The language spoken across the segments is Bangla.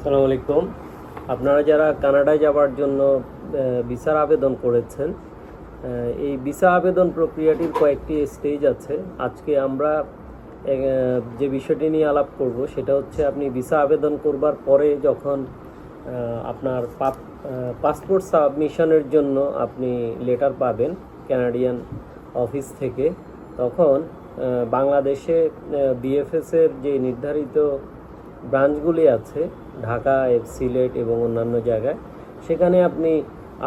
আসসালামু আলাইকুম। আপনারা যারা কানাডায় যাওয়ার জন্য ভিসার আবেদন করেছেন, এই ভিসা আবেদন প্রক্রিয়াটির কয়েকটি স্টেজ আছে। আজকে আমরা যে বিষয়টি নিয়ে আলাপ করব সেটা হচ্ছে আপনি ভিসা আবেদন করবার পরে যখন আপনার পাসপোর্ট সাবমিশনের জন্য আপনি লেটার পাবেন কানাডিয়ান অফিস থেকে, তখন বাংলাদেশে বিএফএসের যে নির্ধারিত ব্রাঞ্চগুলি আছে ঢাকা, সিলেট এবং অন্যান্য জায়গায়, সেখানে আপনি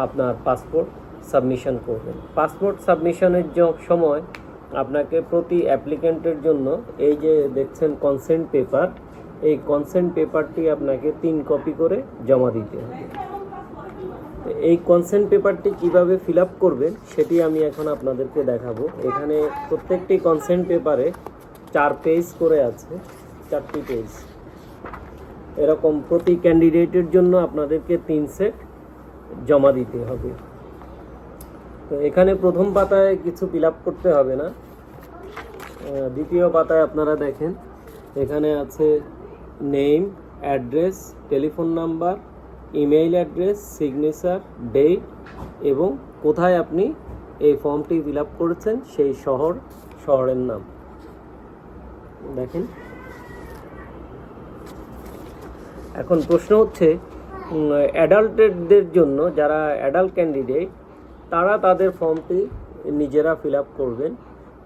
আপনার পাসপোর্ট সাবমিশন করবেন। পাসপোর্ট সাবমিশনের সময় আপনাকে প্রতি অ্যাপ্লিক্যান্টের জন্য এই যে দেখছেন কনসেন্ট পেপার, এই কনসেন্ট পেপারটি আপনাকে 3 কপি করে জমা দিতে হবে। এই কনসেন্ট পেপারটি কিভাবে ফিল আপ করবেন সেটি আমি এখন আপনাদেরকে দেখাবো। এখানে প্রত্যেকটি কনসেন্ট পেপারে 4 পেজ করে আছে, 4টি পেজ। এরকম প্রতি ক্যান্ডিডেটের জন্য আপনাদেরকে 3 সেট জমা দিতে হবে। তো এখানে প্রথম পাতায় কিছু ফিল আপ করতে হবে না। দ্বিতীয় পাতায় আপনারা দেখেন এখানে আছে name, address, telephone number, email address, signature, date এবং কোথায় আপনি এই ফর্মটি ফিল আপ করেছেন সেই শহরের নাম দেখেন। এখন প্রশ্ন হচ্ছে অ্যাডাল্টদের জন্য, যারা অ্যাডাল্ট ক্যান্ডিডেট তারা তাদের ফর্মটি নিজেরা ফিল আপ করবেন,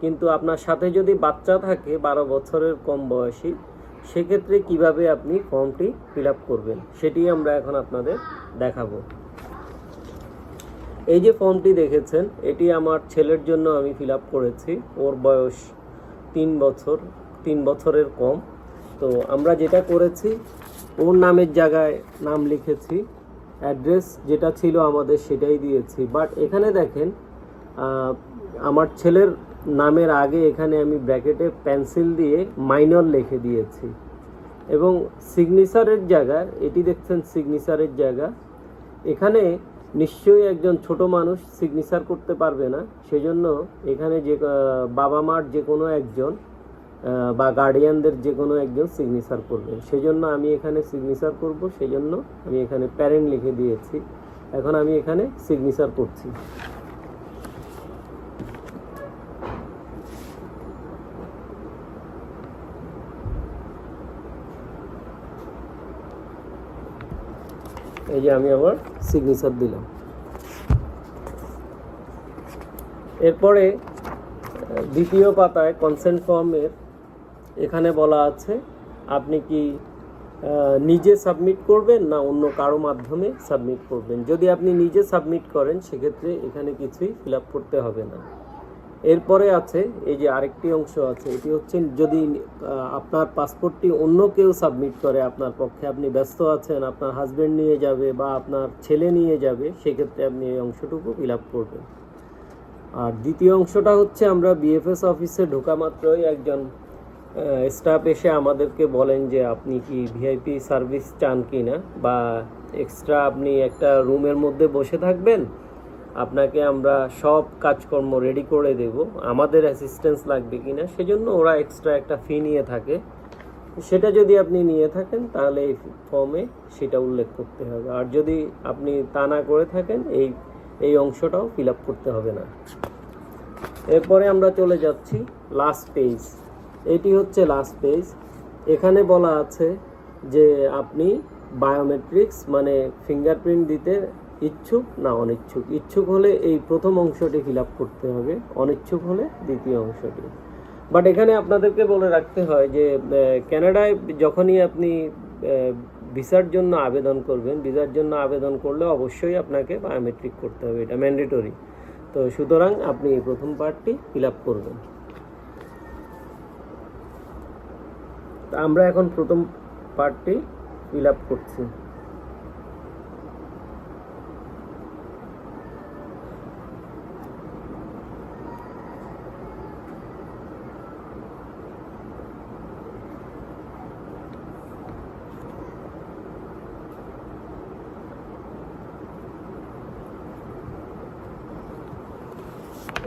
কিন্তু আপনার সাথে যদি বাচ্চা থাকে 12 বছরের কম বয়সী, সেক্ষেত্রে কিভাবে আপনি ফর্মটি ফিল আপ করবেন সেটি আমরা এখন আপনাদের দেখাবো। এই যে ফর্মটি দেখেছেন, এটি আমার ছেলের জন্য আমি ফিল আপ করেছি। ওর বয়স 3 বছরের কম। তো আমরা যেটা করেছি, ওর নামের জায়গায় নাম লিখেছি, অ্যাড্রেস যেটা ছিল আমাদের সেটাই দিয়েছি। বাট এখানে দেখেন আমার ছেলের নামের আগে এখানে আমি ব্র্যাকেটে পেন্সিল দিয়ে মাইনর লিখে দিয়েছি। এবং সিগনেচারের জায়গা, এটি দেখছেন সিগনেচারের জায়গা, এখানে নিশ্চয়ই একজন ছোট মানুষ সিগনেচার করতে পারবে না, সেজন্য এখানে যে বাবা মার যে কোনো একজন বা গার্ডিয়ানদের যে কোনো একজন সিগনেচার করবেন। সেজন্য আমি এখানে সিগনেচার করব, সেজন্য আমি এখানে প্যারেন্ট লিখে দিয়েছি। এখন আমি এখানে সিগনেচার করছি। এই যে আমি আমার সিগনেচার দিলাম। এরপরে দ্বিতীয় পাতায় কনসেন্ট ফর্মের এখানে বলা আছে আপনি কি নিজে সাবমিট করবেন না অন্য কারো মাধ্যমে সাবমিট করবেন। যদি আপনি নিজে সাবমিট করেন সেক্ষেত্রে এখানে কিছুই ফিল আপ করতে হবে না। এরপরে আছে এই যে আরেকটি অংশ আছে, এটি হচ্ছে যদি আপনার পাসপোর্টটি অন্য কেউ সাবমিট করে আপনার পক্ষে, আপনি ব্যস্ত আছেন, আপনার হাজব্যান্ড নিয়ে যাবে বা আপনার ছেলে নিয়ে যাবে, সেক্ষেত্রে আপনি এই অংশটুকু ফিল আপ করবেন। আর দ্বিতীয় অংশটা হচ্ছে আমরা বিএফএস অফিসে ঢোকা মাত্রই একজন স্টাফ এসে আমাদেরকে বলেন যে আপনি কি ভিআইপি সার্ভিস চান কি না, বা এক্সট্রা আপনি একটা রুমের মধ্যে বসে থাকবেন, আপনাকে আমরা সব কাজকর্ম রেডি করে দেব, আমাদের অ্যাসিস্ট্যান্স লাগবে কি না, সেজন্য ওরা এক্সট্রা একটা ফি নিয়ে থাকে। সেটা যদি আপনি নিয়ে থাকেন তাহলে এই ফর্মে সেটা উল্লেখ করতে হবে। আর যদি আপনি তা না করে থাকেন এই অংশটাও ফিল আপ করতে হবে না। এরপরে আমরা চলে যাচ্ছি লাস্ট পেজ। এটি হচ্ছে লাস্ট পেজ। এখানে বলা আছে যে আপনি বায়োমেট্রিক্স মানে ফিঙ্গারপ্রিন্ট দিতে ইচ্ছুক না অনিচ্ছুক। ইচ্ছুক হলে এই প্রথম অংশটি ফিল আপ করতে হবে, অনিচ্ছুক হলে দ্বিতীয় অংশটি। বাট এখানে আপনাদেরকে বলে রাখতে হয় যে কানাডায় যখনই আপনি ভিসার জন্য আবেদন করবেন, ভিসার জন্য আবেদন করলে অবশ্যই আপনাকে বায়োমেট্রিক করতে হবে, এটা ম্যান্ডেটরি। তো সুতরাং আপনি এই প্রথম পার্টটি ফিল আপ করবেন। আমরা এখন প্রথম পার্টটি ফিল আপ করছি।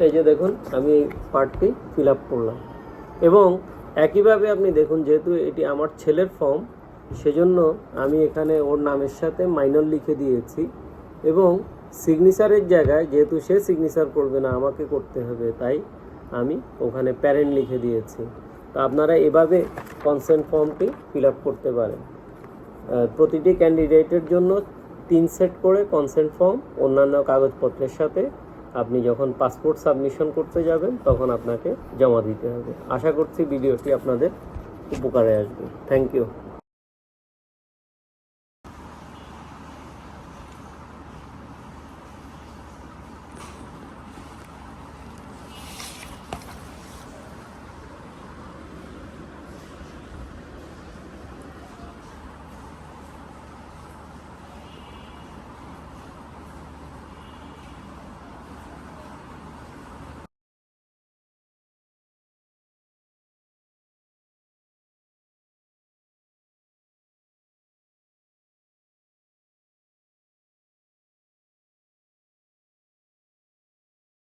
এই যে দেখুন আমি পার্টটি ফিল আপ করলাম। এবং একইভাবে আপনি দেখুন, যেহেতু এটি আমার ছেলের ফর্ম, সেজন্য আমি এখানে ওর নামের সাথে মাইনর লিখে দিয়েছি এবং সিগনেচারের জায়গায় যেহেতু সে সিগনেচার করবে না আমাকে করতে হবে, তাই আমি ওখানে প্যারেন্ট লিখে দিয়েছি। তো আপনারা এভাবে কনসেন্ট ফর্মটি ফিল আপ করতে পারেন। প্রতিটি ক্যান্ডিডেটের জন্য 3 সেট করে কনসেন্ট ফর্ম অন্যান্য কাগজপত্রের সাথে আপনি যখন পাসপোর্ট সাবমিশন করতে যাবেন তখন আপনাকে জমা দিতে হবে। আশা করছি ভিডিওটি আপনাদের উপকারে আসবে। Thank you.